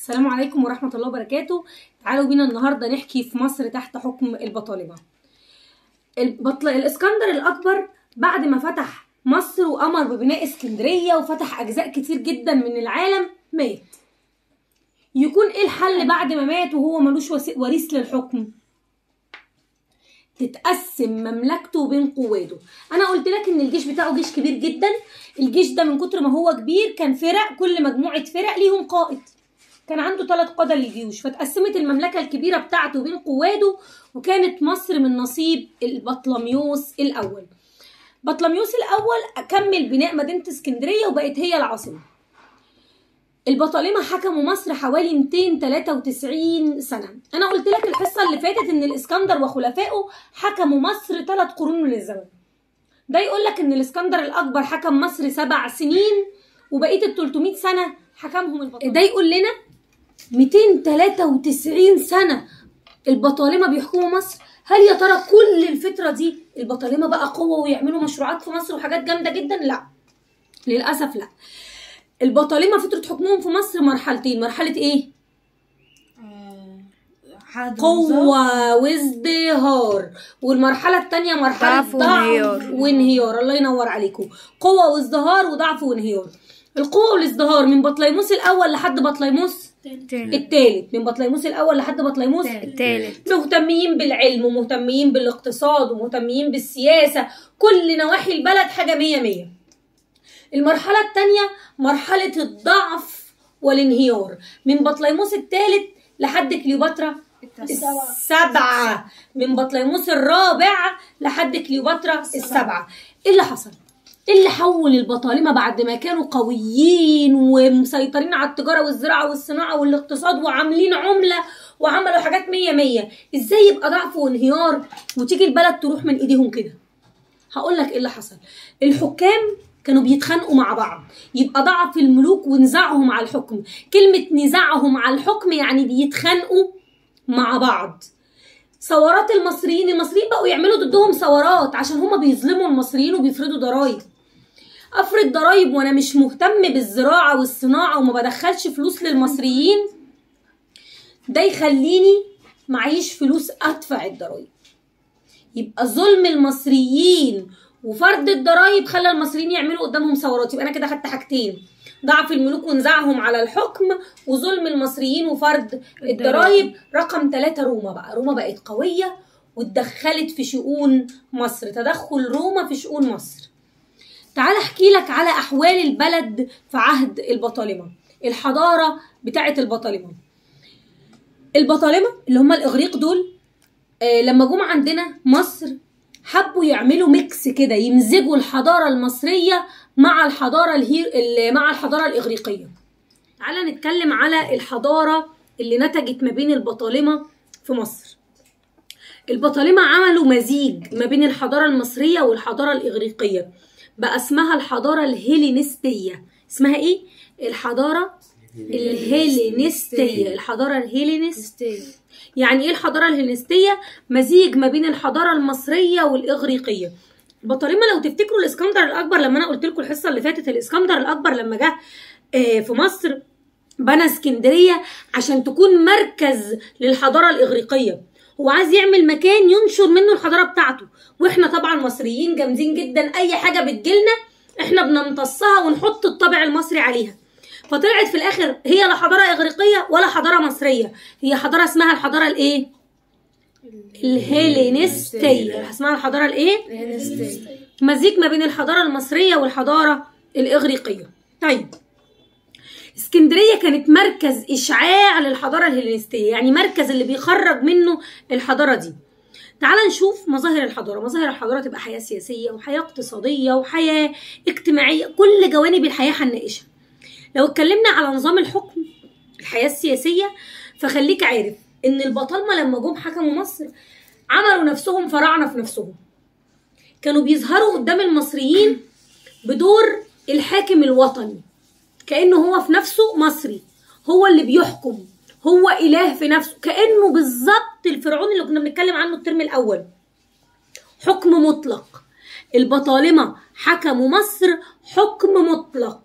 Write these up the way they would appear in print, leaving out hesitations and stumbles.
السلام عليكم ورحمة الله وبركاته. تعالوا بينا النهاردة نحكي في مصر تحت حكم البطالمة. الإسكندر الأكبر بعد ما فتح مصر وأمر ببناء اسكندرية وفتح أجزاء كتير جدا من العالم مات. يكون إيه الحل بعد ما مات وهو ملوش وريث للحكم؟ تتقسم مملكته بين قواده. أنا قلت لك إن الجيش بتاعه جيش كبير جدا. الجيش ده من كتر ما هو كبير كان فرق، كل مجموعة فرق ليهم قائد. كان عنده 3 قادة للجيوش، فتقسمت المملكة الكبيرة بتاعته بين قواده، وكانت مصر من نصيب البطلميوس الأول. بطلميوس الأول كمل بناء مدينة اسكندرية وبقت هي العاصمة. البطالمة حكموا مصر حوالي 293 سنة. أنا قلت لك الحصة اللي فاتت إن الإسكندر وخلفائه حكموا مصر 3 قرون من الزمن. ده يقول لك إن الإسكندر الأكبر حكم مصر 7 سنين وبقية ال 300 سنة حكمهم البطالمة. ده يقول لنا 293 سنة البطالمة بيحكموا مصر. هل يا ترى كل الفترة دي البطالمة بقى قوة ويعملوا مشروعات في مصر وحاجات جامدة جدا؟ لا، للأسف لا. البطالمة فترة حكمهم في مصر مرحلتين. مرحلة ايه؟ قوة وازدهار. والمرحلة التانية مرحلة ضعف وانهيار. الله ينور عليكم. قوة وازدهار وضعف وانهيار. القوة والازدهار من بطليموس الأول لحد بطليموس الثالث. من بطليموس الأول لحد بطليموس الثالث. مهتمين بالعلم ومهتمين بالاقتصاد ومهتمين بالسياسة، كل نواحي البلد حاجة 100. المرحلة الثانية مرحلة الضعف والانهيار من بطليموس الثالث لحد كليوباترا السبعة. من بطليموس الرابع لحد كليوباترا السبعة. ايه اللي حصل؟ ايه اللي حول البطالمة بعد ما كانوا قويين ومسيطرين على التجارة والزراعة والصناعة والاقتصاد وعاملين عملة وعملوا حاجات 100؟ ازاي يبقى ضعف وانهيار وتيجي البلد تروح من ايديهم كده؟ هقول لك ايه اللي حصل. الحكام كانوا بيتخانقوا مع بعض، يبقى ضعف الملوك ونزاعهم على الحكم. كلمة نزاعهم على الحكم يعني بيتخانقوا مع بعض. ثورات المصريين بقوا يعملوا ضدهم ثورات عشان هما بيظلموا المصريين وبيفرضوا ضرايب. افرض ضرايب وانا مش مهتم بالزراعة والصناعة وما بدخلش فلوس للمصريين، ده يخليني معيش فلوس ادفع الضرايب. يبقى ظلم المصريين وفرض الضرايب خلى المصريين يعملوا قدامهم ثورات. يبقى انا كده خدت حاجتين: ضعف الملوك ونزاعهم على الحكم، وظلم المصريين وفرض الضرايب. رقم 3 روما بقى. روما بقت قوية واتدخلت في شؤون مصر. تدخل روما في شؤون مصر. تعال احكي لك على احوال البلد في عهد البطالمة، الحضارة بتاعت البطالمة. البطالمة اللي هم الاغريق دول لما جم عندنا مصر حبوا يعملوا ميكس كده، يمزجوا الحضارة المصرية مع الحضارة الإغريقية. تعالى نتكلم على الحضارة اللي نتجت ما بين البطالمة في مصر. البطالمة عملوا مزيج ما بين الحضارة المصرية والحضارة الإغريقية، بقى اسمها الحضارة الهيلينستية. اسمها ايه؟ الحضارة الهيلينستية. الحضارة الهيلينستية يعني ايه الحضارة الهيلينستية؟ مزيج ما بين الحضارة المصرية والإغريقية. البطالمة لو تفتكروا الإسكندر الأكبر، لما أنا قلت لكم الحصة اللي فاتت، الإسكندر الأكبر لما جه في مصر بنى اسكندرية عشان تكون مركز للحضارة الإغريقية. هو عايز يعمل مكان ينشر منه الحضارة بتاعته، واحنا طبعا مصريين جامدين جدا، أي حاجة بتجيلنا احنا بنمتصها ونحط الطابع المصري عليها. فطلعت في الاخر هي لا حضاره اغريقيه ولا حضاره مصريه، هي حضاره اسمها الحضاره الايه؟ الهيلينستيه. اسمها الحضاره الايه؟ الهيلينستيه. مزيج ما بين الحضاره المصريه والحضاره الاغريقيه. طيب، اسكندريه كانت مركز اشعاع للحضاره الهيلينستيه، يعني مركز اللي بيخرج منه الحضاره دي. تعال نشوف مظاهر الحضاره. مظاهر الحضاره تبقى حياه سياسيه وحياه اقتصاديه وحياه اجتماعيه، كل جوانب الحياه هنناقشها. لو اتكلمنا على نظام الحكم، الحياة السياسية، فخليك عارف ان البطالمة لما جم حكموا مصر عملوا نفسهم فراعنة في نفسهم. كانوا بيظهروا قدام المصريين بدور الحاكم الوطني، كأنه هو في نفسه مصري، هو اللي بيحكم، هو إله في نفسه، كأنه بالظبط الفرعون اللي كنا بنتكلم عنه الترم الأول. حكم مطلق. البطالمة حكموا مصر حكم مطلق.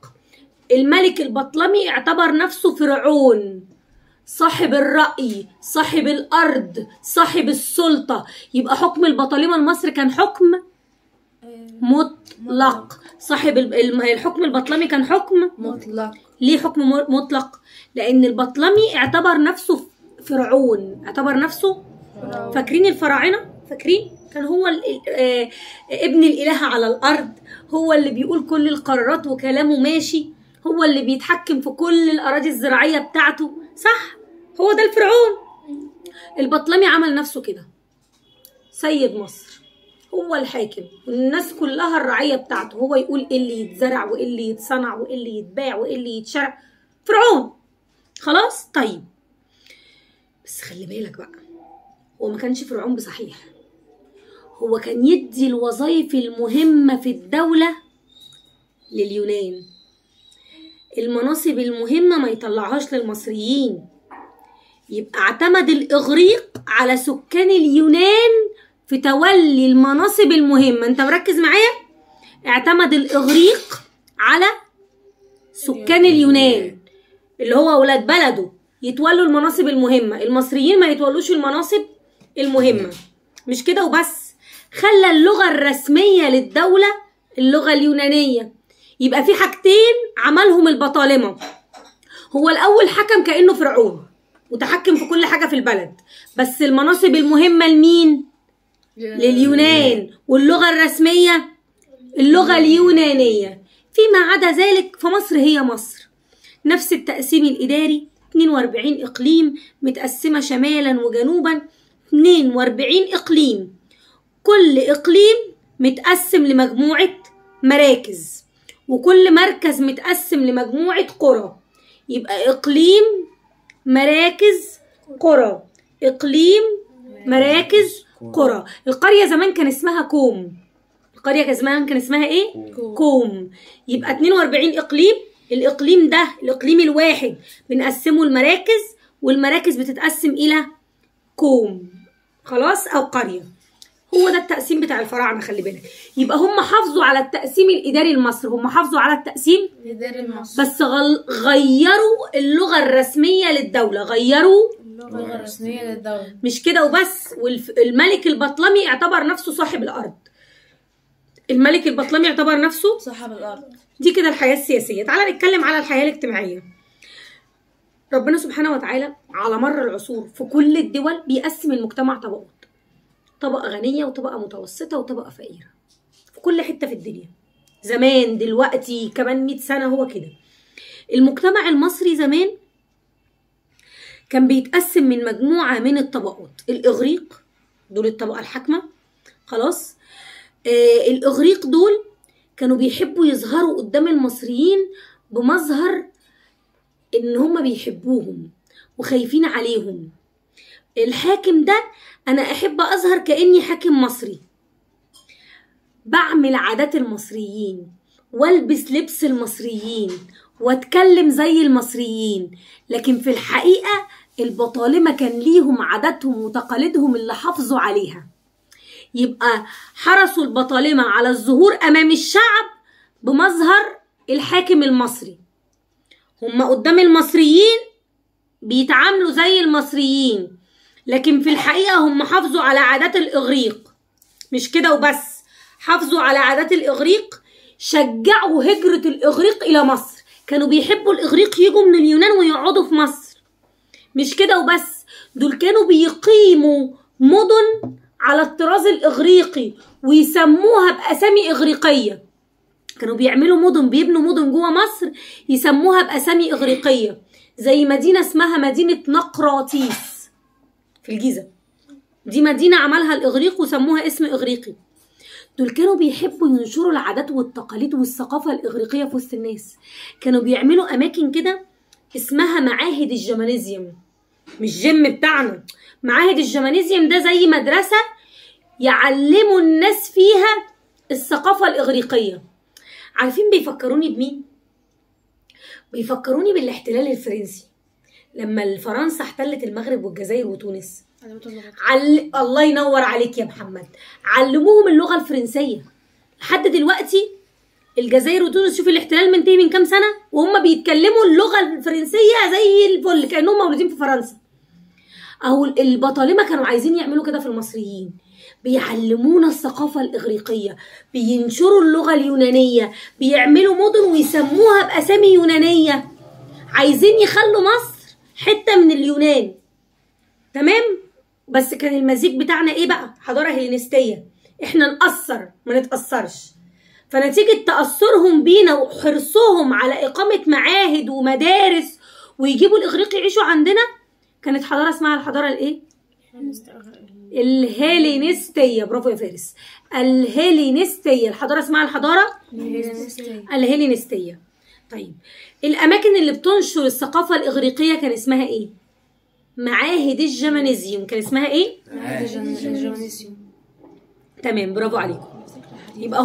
الملك البطلمي اعتبر نفسه فرعون، صاحب الرأي، صاحب الأرض، صاحب السلطة. يبقى حكم البطالمة المصري كان حكم مطلق. صاحب الحكم البطلمي كان حكم مطلق. ليه حكم مطلق؟ لأن البطلمي اعتبر نفسه فرعون، اعتبر نفسه فرعون. فاكرين الفراعنة؟ فاكرين؟ كان هو ابن الإله على الأرض، هو اللي بيقول كل القرارات وكلامه ماشي، هو اللي بيتحكم في كل الأراضي الزراعية بتاعته، صح؟ هو ده الفرعون. البطلمي عمل نفسه كده سيد مصر، هو الحاكم والناس كلها الرعية بتاعته، هو يقول ايه اللي يتزرع وايه اللي يتصنع وايه اللي يتباع وايه اللي يتشرع. فرعون. خلاص. طيب بس خلي بالك بقى، هو ما كانش فرعون بصحيح، هو كان يدي الوظائف المهمة في الدولة لليونان، المناصب المهمة ما يطلعهاش للمصريين. يبقى اعتمد الإغريق على سكان اليونان في تولي المناصب المهمة. انت مركز معايا؟ اعتمد الإغريق على سكان اليونان اللي هو أولاد بلده يتولوا المناصب المهمة، المصريين ما يتولوش المناصب المهمة. مش كده وبس، خلى اللغة الرسمية للدولة اللغة اليونانية. يبقى في حاجتين عملهم البطالمة. هو الأول حكم كأنه فرعون متحكم في كل حاجة في البلد، بس المناصب المهمة لمين؟ لليونان، واللغة الرسمية اللغة اليونانية. فيما عدا ذلك فمصر هي مصر، نفس التقسيم الإداري، 42 إقليم متقسمة شمالا وجنوبا، 42 إقليم، كل إقليم متقسم لمجموعة مراكز، وكل مركز متقسم لمجموعة قرى. يبقى إقليم مراكز قرى، إقليم مراكز قرى. القرية زمان كان اسمها كوم، القرية زمان كان اسمها ايه؟ كوم. يبقى 42 إقليم، الإقليم ده الإقليم الواحد بنقسمه المراكز، والمراكز بتتقسم إلى كوم، خلاص، أو قرية. هو ده التقسيم بتاع الفراعنة، خلي بالك. يبقى هم حافظوا على التقسيم الإداري المصري، هم حافظوا على التقسيم الإداري المصري، بس غيروا اللغة الرسمية للدولة، غيروا اللغة الرسمية للدولة. مش كده وبس، والملك البطلمي اعتبر نفسه صاحب الأرض. الملك البطلمي اعتبر نفسه صاحب الأرض. دي كده الحياة السياسية. تعالى نتكلم على الحياة الاجتماعية. ربنا سبحانه وتعالى على مر العصور في كل الدول بيقسم المجتمع طبقات، طبقة غنية وطبقة متوسطة وطبقة فقيرة، في كل حتة في الدنيا. زمان، دلوقتي، كمان 100 سنة هو كده. المجتمع المصري زمان كان بيتقسم من مجموعة من الطبقات. الإغريق دول الطبقة الحاكمة، خلاص. الإغريق دول كانوا بيحبوا يظهروا قدام المصريين بمظهر إن هم بيحبوهم وخايفين عليهم. الحاكم ده أنا أحب أظهر كأني حاكم مصري، بعمل عادات المصريين والبس لبس المصريين واتكلم زي المصريين. لكن في الحقيقة البطالمة كان ليهم عاداتهم وتقاليدهم اللي حافظوا عليها. يبقى حرصوا البطالمة على الظهور أمام الشعب بمظهر الحاكم المصري. هم قدام المصريين بيتعاملوا زي المصريين، لكن في الحقيقة هم حافظوا على عادات الإغريق. مش كده وبس، حافظوا على عادات الإغريق، شجعوا هجرة الإغريق إلى مصر. كانوا بيحبوا الإغريق يجوا من اليونان ويقعدوا في مصر. مش كده وبس، دول كانوا بيقيموا مدن على الطراز الإغريقي ويسموها بأسامي إغريقية. كانوا بيعملوا مدن، بيبنوا مدن جوه مصر يسموها بأسامي إغريقية، زي مدينة اسمها مدينة نقراطيس في الجيزة، دي مدينة عملها الإغريق وسموها اسم إغريقي. دول كانوا بيحبوا ينشروا العادات والتقاليد والثقافة الإغريقية في وسط الناس. كانوا بيعملوا أماكن كده اسمها معاهد الجمانيزيوم، مش جيم بتاعنا. معاهد الجمانيزيوم ده زي مدرسة يعلموا الناس فيها الثقافة الإغريقية. عارفين بيفكروني بمين؟ بيفكروني بالاحتلال الفرنسي لما الفرنسا احتلت المغرب والجزائر وتونس. الله ينور عليك يا محمد، علموهم اللغة الفرنسية. لحد دلوقتي الجزائر وتونس، شوف الاحتلال منتهي من كام سنه وهم بيتكلموا اللغه الفرنسيه زي الفل كانهم مولودين في فرنسا. اهو البطالمه كانوا عايزين يعملوا كده في المصريين، بيعلمونا الثقافه الاغريقيه، بينشروا اللغه اليونانيه، بيعملوا مدن ويسموها باسامي يونانيه، عايزين يخلوا مصر حته من اليونان. تمام؟ بس كان المزيج بتاعنا ايه بقى؟ حضاره هيلينستيه، احنا نأثر ما نتأثرش. فنتيجة تأثرهم بينا وحرصهم على إقامة معاهد ومدارس ويجيبوا الإغريق يعيشوا عندنا، كانت حضارة اسمها الحضارة الإيه؟ الهيلينستية. برافو يا فارس، الهيلينستية. الحضارة اسمها الحضارة الهيلينستية. طيب الأماكن اللي بتنشر الثقافة الإغريقية كان اسمها إيه؟ معاهد الجمانيزيوم. كان اسمها إيه؟ معاهد الجمانيزيوم. تمام، برافو عليكم. يبقى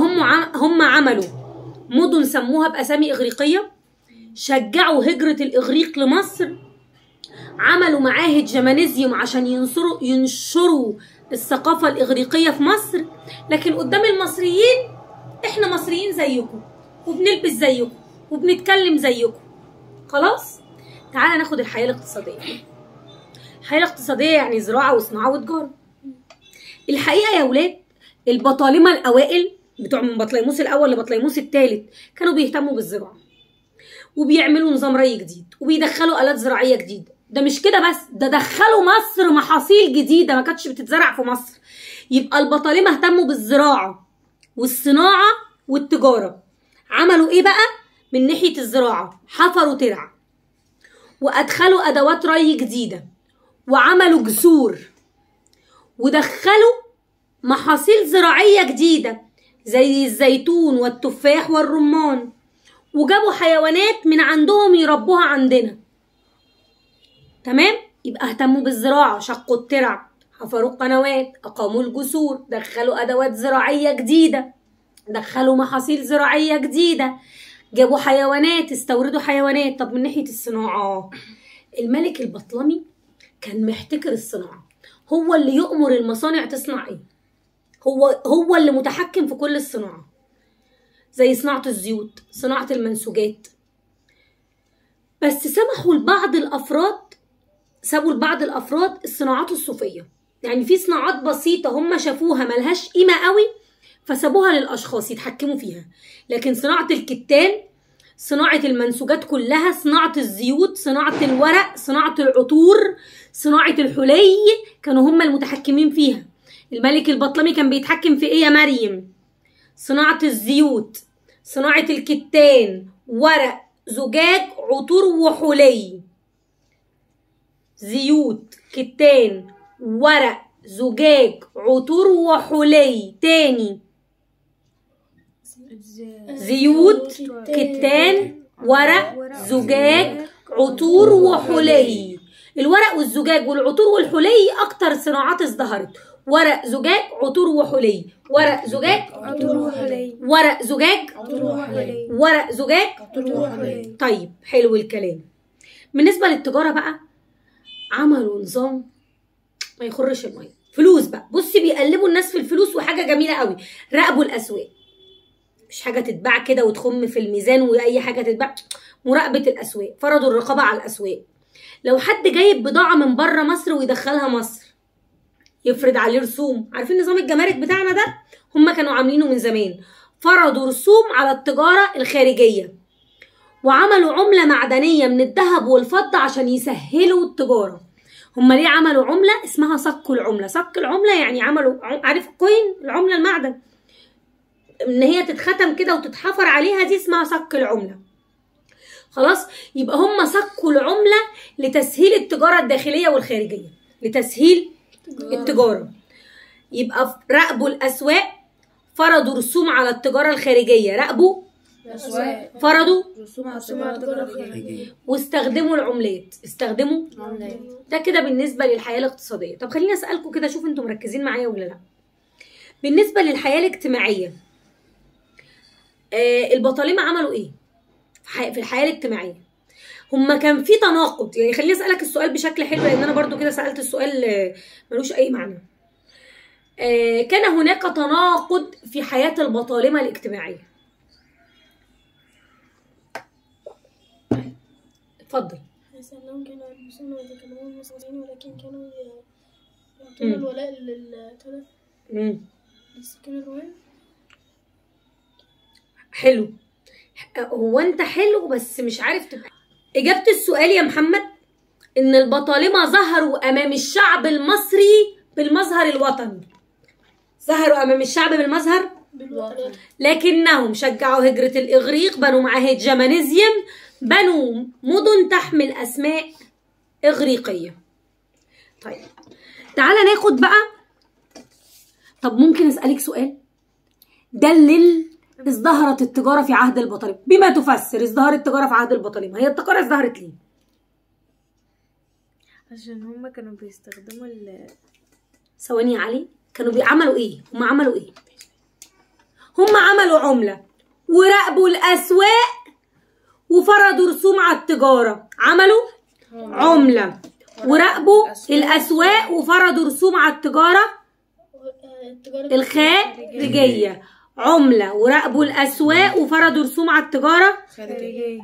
هم عملوا مدن سموها بأسامي إغريقية، شجعوا هجرة الإغريق لمصر، عملوا معاهد جمانيزيوم عشان ينشروا الثقافة الإغريقية في مصر. لكن قدام المصريين إحنا مصريين زيكم وبنلبس زيكم وبنتكلم زيكم. خلاص؟ تعالى ناخد الحياة الاقتصادية. الحياة الاقتصادية يعني زراعة وصناعة وتجارة. الحقيقة يا ولاد البطالمة الأوائل بتوع من بطليموس الأول لبطليموس الثالث كانوا بيهتموا بالزراعة وبيعملوا نظام ري جديد وبيدخلوا آلات زراعية جديدة. ده مش كده بس، ده دخلوا مصر محاصيل جديدة ما كانتش بتتزرع في مصر. يبقى البطالمة اهتموا بالزراعة والصناعة والتجارة. عملوا ايه بقى؟ من ناحية الزراعة حفروا ترع وأدخلوا أدوات ري جديدة وعملوا جسور ودخلوا محاصيل زراعية جديدة زي الزيتون والتفاح والرمان، وجابوا حيوانات من عندهم يربوها عندنا. تمام؟ يبقى اهتموا بالزراعة، شقوا الترع، حفروا القنوات، أقاموا الجسور، دخلوا أدوات زراعية جديدة، دخلوا محاصيل زراعية جديدة، جابوا حيوانات، استوردوا حيوانات. طب من ناحية الصناعة، الملك البطلمي كان محتكر الصناعة، هو اللي يؤمر المصانع تصنع ايه، هو اللي متحكم في كل الصناعة، زي صناعة الزيوت، صناعة المنسوجات. بس سابوا لبعض الأفراد الصناعات الصوفية. يعني في صناعات بسيطة هم شافوها ملهاش قيمة قوي فسابوها للأشخاص يتحكموا فيها. لكن صناعة الكتان، صناعة المنسوجات كلها، صناعة الزيوت، صناعة الورق، صناعة العطور، صناعة الحلي، كانوا هم المتحكمين فيها. الملك البطلمي كان بيتحكم في ايه يا مريم؟ صناعة الزيوت، صناعة الكتان، ورق، زجاج، عطور وحلي. زيوت، كتان، ورق، زجاج، عطور وحلي. تاني، زيوت، كتان، ورق، زجاج، عطور وحلي. الورق والزجاج والعطور والحلي اكتر صناعات ازدهرت. ورق، زجاج، عطور وحلي، ورق، زجاج، عطور وحلي، ورق، زجاج، عطور وحلي، ورق، زجاج، عطور وحلي. طيب حلو الكلام. بالنسبة للتجارة بقى عملوا نظام ما يخرش المية، فلوس بقى. بصي بيقلبوا الناس في الفلوس، وحاجة جميلة قوي، راقبوا الأسواق. مش حاجة تتباع كده وتخم في الميزان وأي حاجة تتباع، مراقبة الأسواق. فرضوا الرقابة على الأسواق. لو حد جايب بضاعة من بره مصر ويدخلها مصر يفرض عليه رسوم. عارفين نظام الجمارك بتاعنا ده؟ هم كانوا عاملينه من زمان. فرضوا رسوم على التجارة الخارجية وعملوا عملة معدنية من الذهب والفضة عشان يسهلوا التجارة. هم ليه عملوا عملة اسمها صك العملة؟ صك العملة يعني عملوا، عارف الكوين، العملة المعدن، ان هي تتختم كده وتتحفر عليها، دي اسمها صك العملة. خلاص؟ يبقى هم صكوا العملة لتسهيل التجارة الداخلية والخارجية، لتسهيل التجارة. يبقى راقبوا الأسواق، فرضوا رسوم على التجارة الخارجية، راقبوا فرضوا رسوم على التجارة الخارجية، واستخدموا العملات، استخدموا عملات. ده كده بالنسبة للحياة الاقتصادية. طب خليني أسألكم كده، شوف انتم مركزين معايا ولا لا. بالنسبة للحياة الاجتماعية، البطالمة عملوا ايه في الحياة الاجتماعية؟ هما كان في تناقض. يعني خليني أسألك السؤال بشكل حلو، لأن أنا برضو كده سألت السؤال ملوش أي معنى. كان هناك تناقض في حياة البطالمة الاجتماعية. اتفضل. أنهم كانوا يلبسون ويتكلمون مصريين ولكن كانوا يعطون الولاء للسكان الرومان. حلو. هو انت حلو بس مش عارف تبقى. اجابة السؤال يا محمد ان البطالمة ظهروا امام الشعب المصري بالمظهر الوطني. ظهروا امام الشعب بالمظهر بالوطن، لكنهم شجعوا هجرة الاغريق، بنوا معاهد جمانيزيوم، بنوا مدن تحمل اسماء اغريقية. طيب تعالى ناخد بقى. طب ممكن اسألك سؤال؟ دلل ازدهرت التجارة في عهد البطالمة، بما تفسر ازدهار التجارة في عهد البطالمة. هي التجارة ازدهرت ليه؟ عشان هما كانوا بيستخدموا ثواني يا علي، كانوا بيعملوا ايه؟ هم عملوا ايه؟ هم عملوا عملة وراقبوا الأسواق وفرضوا رسوم على التجارة. عملوا عملة وراقبوا الأسواق وفرضوا رسوم على التجارة الخارجية. عملة وراقبوا الأسواق وفرضوا رسوم على التجارة خارجية.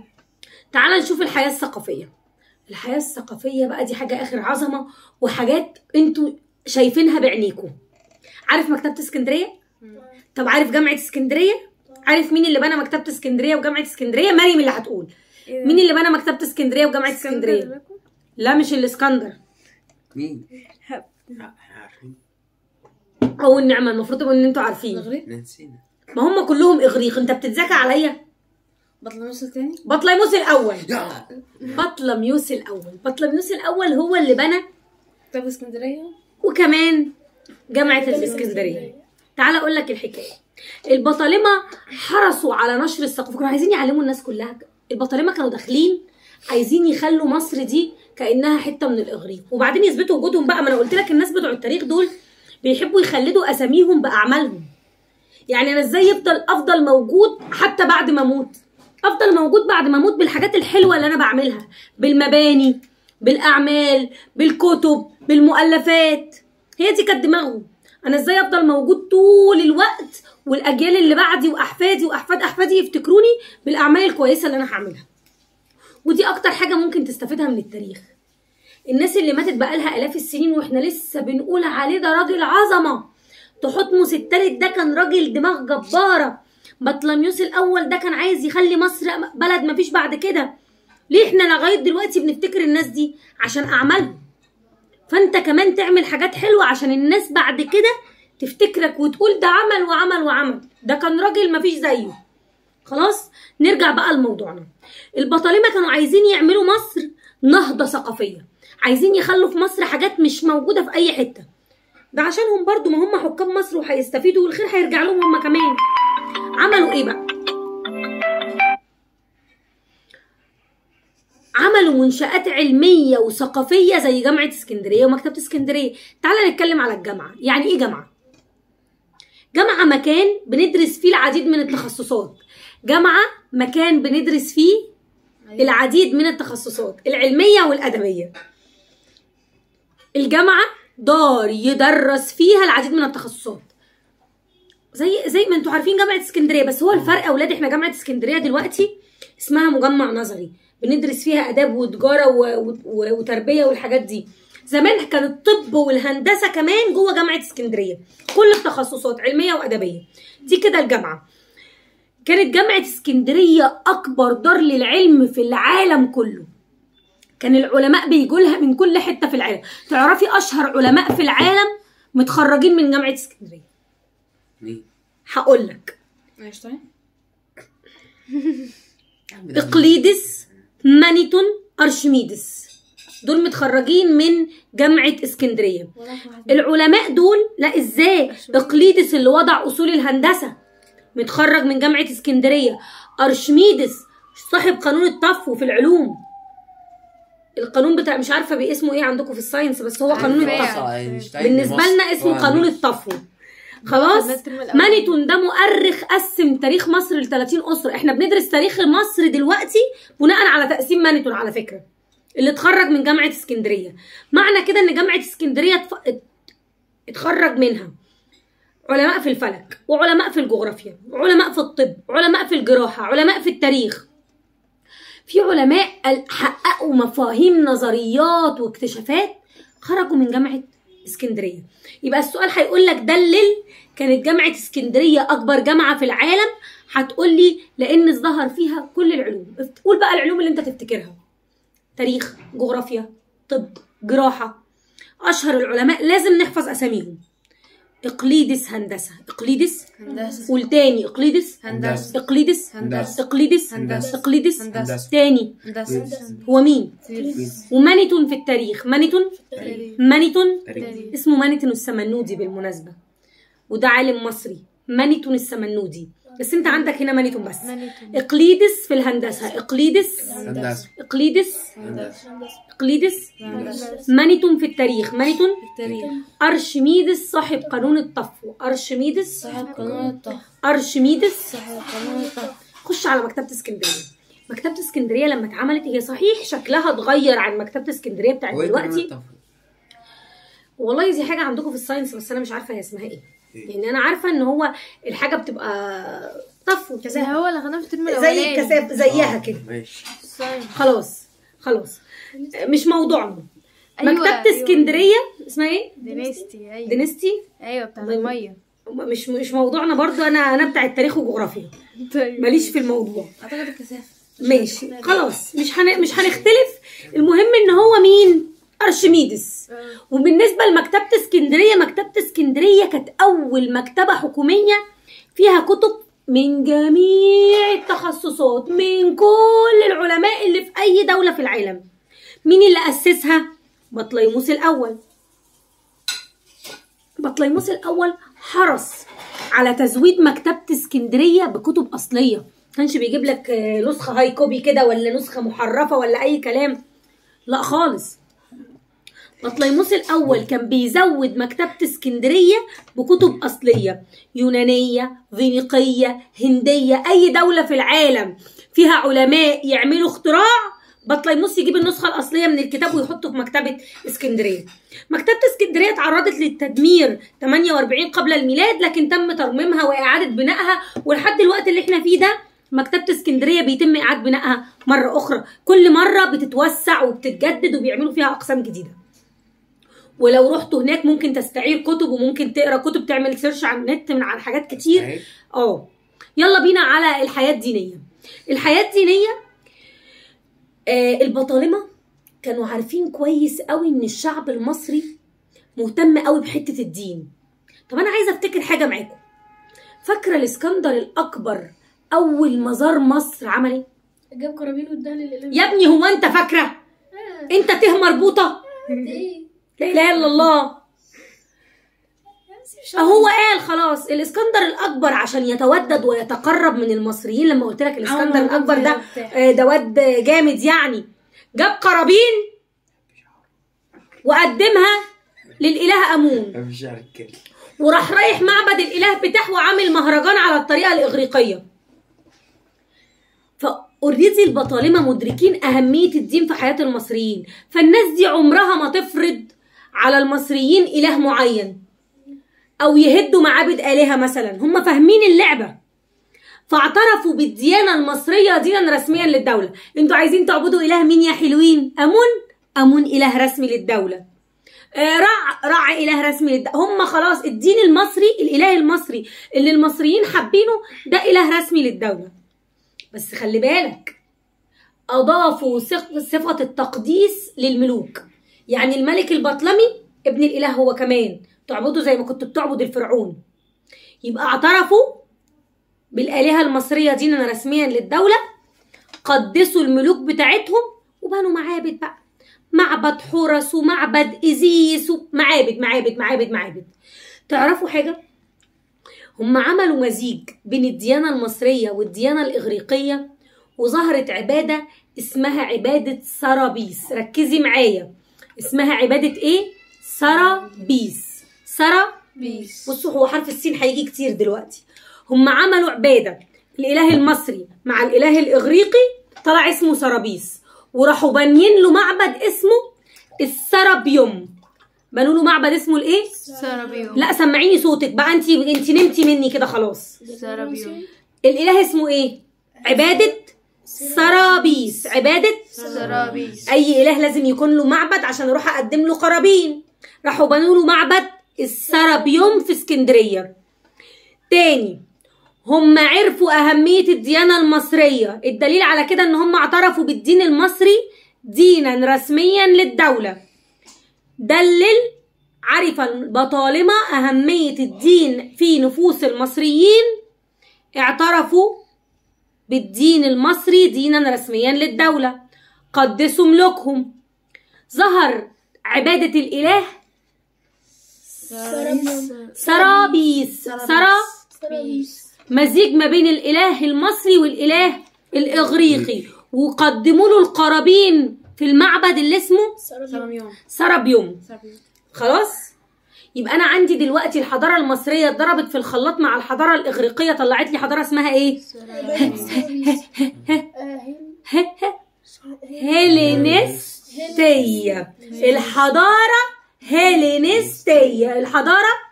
تعال نشوف الحياة الثقافية. الحياة الثقافية بقى دي حاجة آخر عظمة، وحاجات انتوا شايفينها بعينيكم. عارف مكتبة اسكندرية؟ طب عارف جامعة اسكندرية؟ عارف مين اللي بنى مكتبة اسكندرية وجامعة اسكندرية؟ مريم اللي هتقول. مين اللي بنى مكتبة اسكندرية وجامعة اسكندرية؟ لا مش الاسكندر. مين؟ عارفين. أو النعمة، المفروض ان انتوا عارفين. نسينا. ما هم كلهم اغريق. انت بتتذاكى عليا؟ بطليموس الثاني؟ بطليموس الأول. بطليموس الأول. بطليموس الأول هو اللي بنى مكتبة اسكندرية وكمان جامعة الاسكندرية. تعال أقول لك الحكاية. البطالمة حرصوا على نشر الثقافة، كانوا عايزين يعلموا الناس كلها. البطالمة كانوا داخلين عايزين يخلوا مصر دي كأنها حتة من الإغريق، وبعدين يثبتوا وجودهم بقى. ما أنا قلت لك الناس بتوع التاريخ دول بيحبوا يخلدوا أساميهم بأعمالهم. يعني أنا إزاي أفضل موجود حتى بعد ما أموت؟ أفضل موجود بعد ما أموت بالحاجات الحلوة اللي أنا بعملها، بالمباني، بالأعمال، بالكتب، بالمؤلفات. هي دي كانت دماغهم. أنا إزاي أفضل موجود طول الوقت والأجيال اللي بعدي وأحفادي وأحفاد أحفادي يفتكروني بالأعمال الكويسة اللي أنا هعملها. ودي أكتر حاجة ممكن تستفيدها من التاريخ. الناس اللي ماتت بقالها آلاف السنين وإحنا لسه بنقول عليه ده راجل عظمة. تحتمس التالت ده كان راجل دماغ جبارة. بطليموس الأول ده كان عايز يخلي مصر بلد مفيش بعد كده. ليه إحنا لغاية دلوقتي بنفتكر الناس دي؟ عشان أعمالهم. فأنت كمان تعمل حاجات حلوة عشان الناس بعد كده تفتكرك وتقول ده عمل وعمل وعمل، ده كان راجل مفيش زيه. خلاص نرجع بقى لموضوعنا. البطالمة كانوا عايزين يعملوا مصر نهضة ثقافية، عايزين يخلوا في مصر حاجات مش موجودة في أي حتة. ده عشانهم برضو، ما هم حكام مصر وهيستفيدوا والخير هيرجع لهم هم كمان. عملوا ايه بقى؟ عملوا منشآت علمية وثقافية زي جامعة اسكندرية ومكتبة اسكندرية. تعالى نتكلم على الجامعة. يعني ايه جامعة؟ جامعة مكان بندرس فيه العديد من التخصصات. جامعة مكان بندرس فيه العديد من التخصصات العلمية والأدبية. الجامعة دار يدرس فيها العديد من التخصصات. زي ما انتوا عارفين جامعة اسكندرية، بس هو الفرق يا اولاد احنا جامعة اسكندرية دلوقتي اسمها مجمع نظري، بندرس فيها آداب وتجارة وتربية والحاجات دي. زمان كان الطب والهندسة كمان جوه جامعة اسكندرية، كل التخصصات علمية وأدبية. دي كده الجامعة. كانت جامعة اسكندرية أكبر دار للعلم في العالم كله. كان العلماء بيجولها من كل حتة في العالم. تعرفي أشهر علماء في العالم متخرجين من جامعة اسكندرية؟ مين؟ هقول لك. اينشتاين، اقليدس، مانيتون، ارشميدس، دول متخرجين من جامعة اسكندرية. العلماء دول لا ازاي؟ اقليدس اللي وضع اصول الهندسة متخرج من جامعة اسكندرية. ارشميدس صاحب قانون الطفو في العلوم. القانون بتاع مش عارفة باسمه ايه عندكم في الساينس، بس هو قانون الطفو. بالنسبة لنا اسمه قانون الطفو. خلاص. مانيتون ده مؤرخ قسم تاريخ مصر ل30 أسرة. احنا بندرس تاريخ مصر دلوقتي بناء على تقسيم مانيتون على فكرة، اللي اتخرج من جامعة اسكندرية. معنى كده ان جامعة اسكندرية اتخرج منها علماء في الفلك وعلماء في الجغرافيا وعلماء في الطب وعلماء في الجراحة، علماء في التاريخ. في علماء حققوا مفاهيم نظريات واكتشافات خرجوا من جامعة اسكندرية. يبقى السؤال هيقول لك دلل كانت جامعة اسكندرية أكبر جامعة في العالم، هتقول لي لأن ظهر فيها كل العلوم. قول بقى العلوم اللي أنت تفتكرها: تاريخ، جغرافيا، طب، جراحة. أشهر العلماء لازم نحفظ أساميهم: إقليدس هندسة، إقليدس هندسة. قول تاني: إقليدس هندسة. إقليدس هندسة. إقليدس هندسة. إقليدس هندسة. تاني. هندسة. هو مين؟ فيزياء. ومانيتون في التاريخ. مانيتون تاريخ. مانيتون تاريخ. اسمه مانيتون السمنودي بالمناسبة، وده عالم مصري مانيتون السمنودي، بس انت عندك هنا مانيتون بس. مانيتون. إقليدس في الهندسة، إقليدس هندسة. إقليدس هندسة. إقليدس. هندسة. مانيتون في التاريخ. مانيتون. التاريخ. أرشميدس صاحب قانون الطفو. أرشميدس صاحب قانون الطهر. أرشميدس. صاحب قانون الطهر. خش على مكتبة اسكندرية. مكتبة اسكندرية لما اتعملت هي صحيح شكلها اتغير عن مكتبة اسكندرية بتاعت دلوقتي. والله دي حاجة عندكم في الساينس بس أنا مش عارفة هي اسمها ايه. يعني أنا عارفة إن هو الحاجة بتبقى طفو زي هو اللي خدناه في الترم زي الأولاني. الكثافة زيها كده. ماشي. خلاص مش موضوعنا. أيوة، مكتبة اسكندرية اسمها ايه؟ دينيستي. أيوة. دينستي. أيوة بتاع المية. مش موضوعنا برضو. أنا بتاع التاريخ وجغرافيا، طيب. ماليش في الموضوع. أعتقد الكثافة. ماشي خلاص مش هنختلف. المهم ان هو مين؟ ارشميدس. وبالنسبه لمكتبه اسكندريه، مكتبه اسكندريه كانت اول مكتبه حكوميه فيها كتب من جميع التخصصات من كل العلماء اللي في اي دوله في العالم. مين اللي اسسها؟ بطليموس الاول. بطليموس الاول حرص على تزويد مكتبه اسكندريه بكتب اصليه، كانش بيجيب لك نسخة هاي كوبي كده ولا نسخة محرفة ولا أي كلام، لا خالص. بطليموس الأول كان بيزود مكتبة اسكندرية بكتب أصلية، يونانية، فينيقية، هندية. أي دولة في العالم فيها علماء يعملوا اختراع، بطليموس يجيب النسخة الأصلية من الكتاب ويحطه في مكتبة اسكندرية. مكتبة اسكندرية تعرضت للتدمير 48 قبل الميلاد، لكن تم ترميمها وإعادة بنائها، ولحد الوقت اللي احنا فيه ده مكتبة اسكندرية بيتم إعادة بنائها مرة أخرى، كل مرة بتتوسع وبتتجدد وبيعملوا فيها أقسام جديدة. ولو رحتوا هناك ممكن تستعير كتب وممكن تقرا كتب، تعمل سيرش على النت عن حاجات كتير. يلا بينا على الحياة الدينية. الحياة الدينية البطالمة كانوا عارفين كويس قوي ان الشعب المصري مهتم قوي بحتة الدين. طب انا عايزة افتكر حاجة معاكم. فاكرة الاسكندر الاكبر اول مزار مصر عمل ايه؟ جاب قرابين واداها للاله. يا ابني هو انت فاكرة؟ انت ته مربوطة؟ ايه؟ لا اله الا الله. هو قال خلاص الاسكندر الاكبر عشان يتودد ويتقرب من المصريين. لما قلت لك الاسكندر الاكبر ده واد جامد يعني، جاب قرابين وقدمها للاله امون، وراح رايح معبد الاله بتاعه وعامل مهرجان على الطريقه الاغريقيه. فاوريدي البطالمه مدركين اهميه الدين في حياه المصريين، فالناس دي عمرها ما تفرض على المصريين اله معين او يهدوا معابد الهه مثلا. هم فاهمين اللعبه، فاعترفوا بالديانه المصريه دينا رسميا للدوله. انتوا عايزين تعبدوا اله مين يا حلوين؟ امون اله رسمي للدوله. رع اله رسمي للدوله. هم خلاص الدين المصري، الاله المصري اللي المصريين حابينه ده اله رسمي للدوله. بس خلي بالك اضافوا صفه التقديس للملوك. يعني الملك البطلمي ابن الاله هو كمان، تعبدوا زي ما كنتوا بتعبد الفرعون. يبقى اعترفوا بالآلهة المصرية دينا رسميا للدولة، قدسوا الملوك بتاعتهم وبنوا معابد بقى، معبد حورس ومعبد إيزيس ومعابد معابد معابد معابد. تعرفوا حاجة؟ هم عملوا مزيج بين الديانة المصرية والديانة الإغريقية، وظهرت عبادة اسمها عبادة سرابيس. ركزي معايا، اسمها عبادة ايه؟ سرابيس. سرابيس. بصوا هو حرف السين هيجي كتير دلوقتي. هم عملوا عبادة الإله المصري مع الإله الإغريقي، طلع اسمه سرابيس، وراحوا بانيين له معبد اسمه السرابيوم. بنوا له معبد اسمه الايه؟ سرابيوم. لا سمعيني صوتك بقى، انت نمتي مني كده خلاص. سرابيوم. الإله اسمه ايه؟ عبادة سرابيس. عبادة سرابيس. أي إله لازم يكون له معبد عشان أروح أقدم له قرابين. راحوا بنوا له معبد السرابيوم في اسكندرية. تاني، هم عرفوا أهمية الديانة المصرية. الدليل على كده إن هم اعترفوا بالدين المصري دينا رسميا للدولة. عرف البطالمة أهمية الدين في نفوس المصريين، اعترفوا بالدين المصري دينا رسميا للدولة. قدسوا ملوكهم. ظهر عبادة الإله سرابيس. مزيج ما بين الإله المصري والإله الإغريقي، وقدموا له القرابين في المعبد اللي اسمه سرابيوم. خلاص، يبقى أنا عندي دلوقتي الحضارة المصرية اتضربت في الخلاط مع الحضارة الإغريقية، طلعت لي حضارة اسمها إيه؟ هيلينستية. الحضارة هيلينستية. الحضارة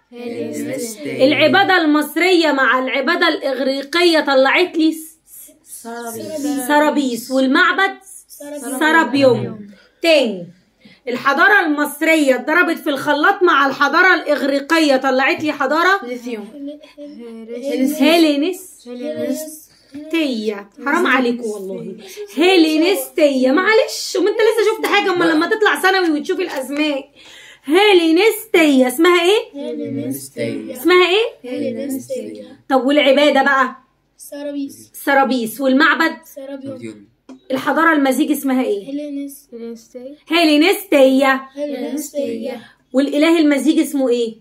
العبادة المصرية مع العبادة الإغريقية طلعت لي سرابيس، والمعبد سرابيوم. تاني، الحضارة المصرية اتضربت في الخلاط مع الحضارة الإغريقية طلعت لي حضارة هيلينستية. حرام عليكم والله، هيلينستية. معلش، وما انت لسه شفت حاجة اما لما تطلع ثانوي وتشوف الأسماء. هيلينستية اسمها ايه؟ اسمها ايه؟ هيلينستية. طب والعبادة بقى؟ سرابيس. والمعبد؟ الحضارة المزيج اسمها ايه؟ هيلينستية. والإله المزيج اسمه ايه؟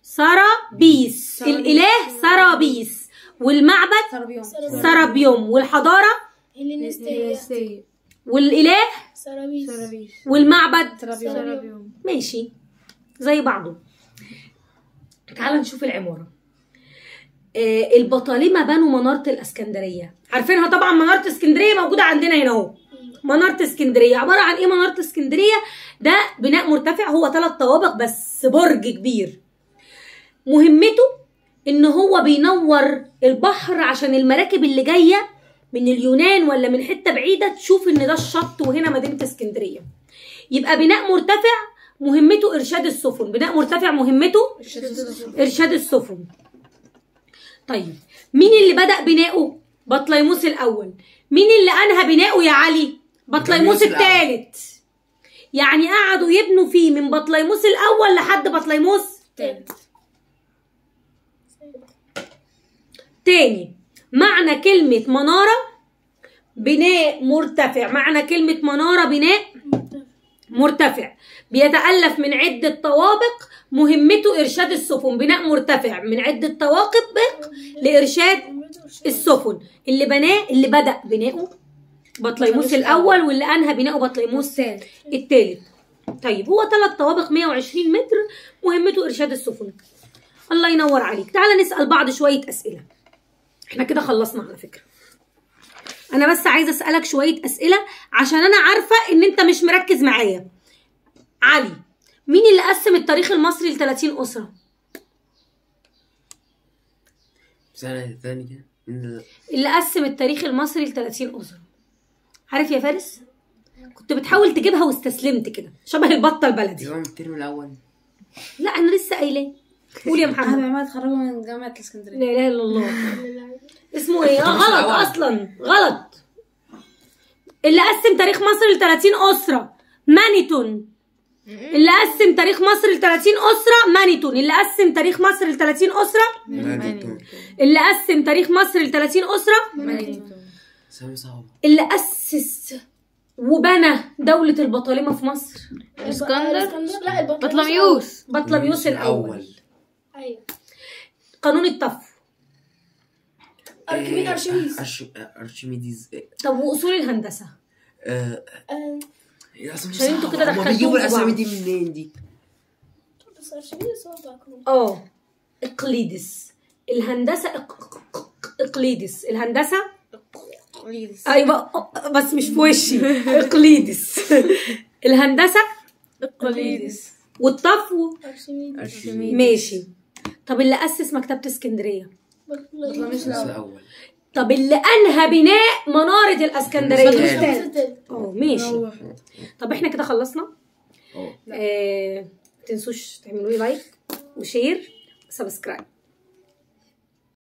سرابيس. الإله سرابيس، والمعبد سرابيوم، والحضارة والإله والمعبد سرابيوم. ماشي زي بعضه. تعال نشوف العمارة. البطالمة بنوا منارة الاسكندرية. عارفينها طبعا، منارة اسكندرية موجودة عندنا هنا اهو. منارة اسكندرية عبارة عن ايه؟ منارة اسكندرية ده بناء مرتفع، هو 3 طوابق بس برج كبير. مهمته ان هو بينور البحر عشان المراكب اللي جاية من اليونان ولا من حتة بعيدة تشوف ان ده الشط وهنا مدينة اسكندرية. يبقى بناء مرتفع مهمته ارشاد السفن. بناء مرتفع مهمته ارشاد السفن. طيب، مين اللي بدأ بناؤه؟ بطليموس الأول. مين اللي أنهى بناؤه يا علي؟ بطليموس الثالث. يعني قعدوا يبنوا فيه من بطليموس الأول لحد بطليموس تاني. معنى كلمة منارة بناء مرتفع. معنى كلمة منارة بناء مرتفع، بيتألف من عدة طوابق، مهمته إرشاد السفن. بناء مرتفع من عدة طوابق لإرشاد السفن. اللي بدأ بناؤه بطليموس الأول، واللي أنهى بناؤه بطليموس الثالث. طيب، هو 3 طوابق 120 متر، مهمته إرشاد السفن. الله ينور عليك. تعالى نسأل بعض شوية أسئلة. احنا كده خلصنا على فكرة. أنا بس عايزة أسألك شوية أسئلة عشان أنا عارفة إن أنت مش مركز معايا. علي، مين اللي قسم التاريخ المصري ل30 أسرة؟ سنة ثانية. اللي قسم التاريخ المصري ل30 أسرة، عارف يا فارس؟ كنت بتحاول تجيبها واستسلمت كده، شبه البطة البلدي. يوم الترم الأول. لا، أنا لسه قايلاه. قول يا محمد. أنا اتخرجوا من جامعة الإسكندرية. لا إله إلا الله. اسمه إيه؟ غلط أصلا، غلط. اللي قسم تاريخ مصر ل30 أسرة مانيتون. اللي قسم تاريخ مصر ل30 أسرة مانيتون. اللي قسم تاريخ مصر ل30 أسرة مانيتون. اللي قسم تاريخ مصر ل30 أسرة مانيتون. اللي أسس وبنى دولة البطالمة في مصر اسكندر. بطليموس الأول. ايوه. قانون الطفو. أرشميدس. طب وأصول الهندسة؟ عشان انتوا كده دخلتوهم بيجيبوا الأسامي دي منين دي؟ بس أرشميدس هو إقليدس. الهندسة إقليدس. الهندسة إقليدس. أيوة، بس مش في وشي. إقليدس. الهندسة إقليدس. والطفو أرشميدس. ماشي. طب اللي أسس مكتبة اسكندرية؟ بطليموس الأول. طب اللي انهى بناء مناره الاسكندريه؟ الأستاذ. ماشي. طب احنا كده خلصنا. ما تنسوش تعملوا لي لايك وشير وسبسكرايب.